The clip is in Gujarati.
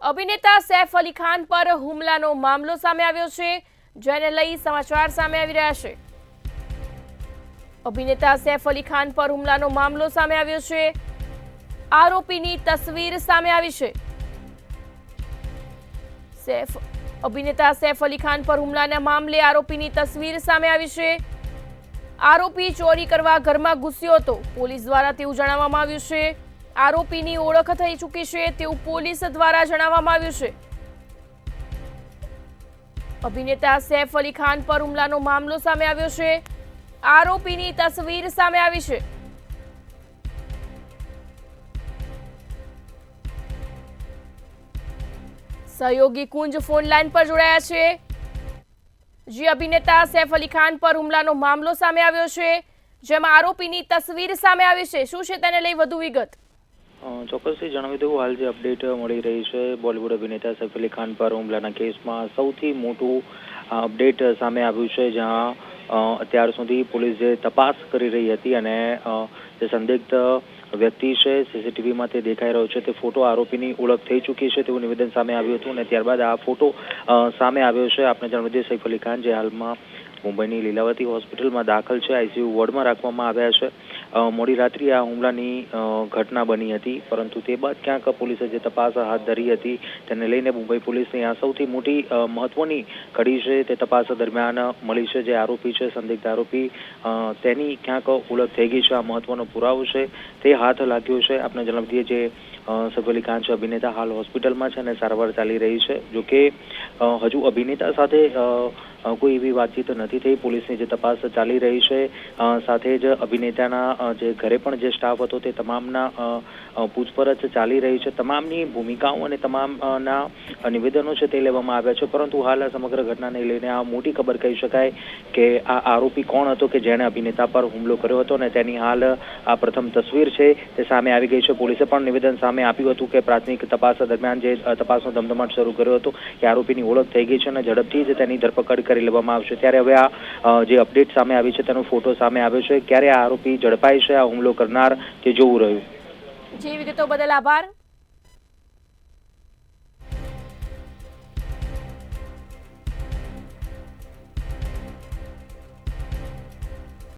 અભિનેતા સૈફ અલી ખાન પર હુમલાનો મામલો સામે આવ્યો છે, જેને લઈ સમાચાર સામે આવી રહ્યા છે। અભિનેતા સૈફ અલી ખાન પર હુમલાનો મામલો સામે આવ્યો છે। આરોપીની તસવીર સામે આવી છે। અભિનેતા સૈફ અલી ખાન પર હુમલાના મામલે આરોપીની તસવીર સામે આવી છે। આરોપી ચોરી કરવા ઘરમાં ઘૂસ્યો હતો, પોલીસ દ્વારા તેવું જણાવવામાં આવ્યું છે। આરોપીની ઓળખ થઈ ચૂકી છે તેવું પોલીસ દ્વારા જણાવવામાં આવ્યું છે। અભિનેતા સૈફ અલી ખાન પર હુમલાનો મામલો સામે આવ્યો છે। આરોપીની તસવીર સામે આવી છે। સહયોગી કુંજ ફોન લાઈન પર જોડાયા છે। જે અભિનેતા સૈફ અલી ખાન પર હુમલાનો મામલો સામે આવ્યો છે, જેમાં આરોપીની તસવીર સામે આવી છે, શું છે તેને લઈ વધુ વિગત? ચોક્કસથી જણાવી દઉં, હાલ જે અપડેટ મળી રહી છે બોલિવૂડ અભિનેતા સૈફ અલી ખાન પર હુમલાના કેસમાં સૌથી મોટું અપડેટ સામે આવ્યું છે, જ્યાં અત્યાર સુધી પોલીસ જે તપાસ કરી રહી હતી અને જે સંદિગ્ધ વ્યક્તિ છે સીસીટીવીમાં તે દેખાઈ રહ્યો છે, તે ફોટો આરોપીની ઓળખ થઈ ચૂકી છે તેવું નિવેદન સામે આવ્યું હતું અને ત્યારબાદ આ ફોટો સામે આવ્યો છે। આપણે જણાવી દઈએ, સૈફ અલી ખાન જે હાલમાં મુંબઈની લીલાવતી હોસ્પિટલમાં દાખલ છે, આઈસીયુ વોર્ડમાં રાખવામાં આવ્યા છે। મોડી રાત્રિએ આ હુમલાની ઘટના બની હતી, પરંતુ તે બાદ ક્યાંક પોલીસે જે તપાસ હાથ ધરી હતી તેને લઈને મુંબઈ પોલીસની આ સૌથી મોટી મહત્વની કડી છે તે તપાસ દરમિયાન મળી છે। જે આરોપી છે, સંદિગ્ધ આરોપી, તેની ક્યાંક ઓળખ થઈ ગઈ છે, આ મહત્વનો પુરાવો છે તે હાથ લાગ્યો છે। આપણે જણાવી દઈએ, જે સૈફ અલી ખાન છે અભિનેતા, હાલ હોસ્પિટલમાં છે અને સારવાર ચાલી રહી છે। જોકે હજુ અભિનેતા સાથે કોઈ એવી વાતચીત નથી થઈ, પોલીસની જે તપાસ ચાલી રહી છે, સાથે જ અભિનેતાના જે ઘરે પણ જે સ્ટાફ હતો તે તમામના પૂછપરછ ચાલી રહી છે। તમામની ભૂમિકાઓ અને તમામના નિવેદનો છે તે લેવામાં આવ્યા છે, પરંતુ હાલ આ સમગ્ર ઘટનાને લઈને આ મોટી ખબર કહી શકાય કે આ આરોપી કોણ હતો કે જેણે અભિનેતા પર હુમલો કર્યો હતો અને તેની હાલ આ પ્રથમ તસવીર છે તે સામે આવી ગઈ છે। પોલીસે પણ નિવેદન સામે આપ્યું હતું કે પ્રાથમિક તપાસ દરમિયાન જે તપાસનો ધમધમાટ શરૂ કર્યો હતો કે આરોપીની ઓળખ થઈ ગઈ છે અને ઝડપથી જ તેની ધરપકડ કરી લેવામાં આવશે। ત્યારે હવે આ જે અપડેટ સામે આવી છે તેનો ફોટો સામે આવ્યો છે, ક્યારે આ આરોપી ઝડપાય છે, આ હુમલો કરનાર, તે જોવું રહ્યું। જે વિગતો બદલ આભાર।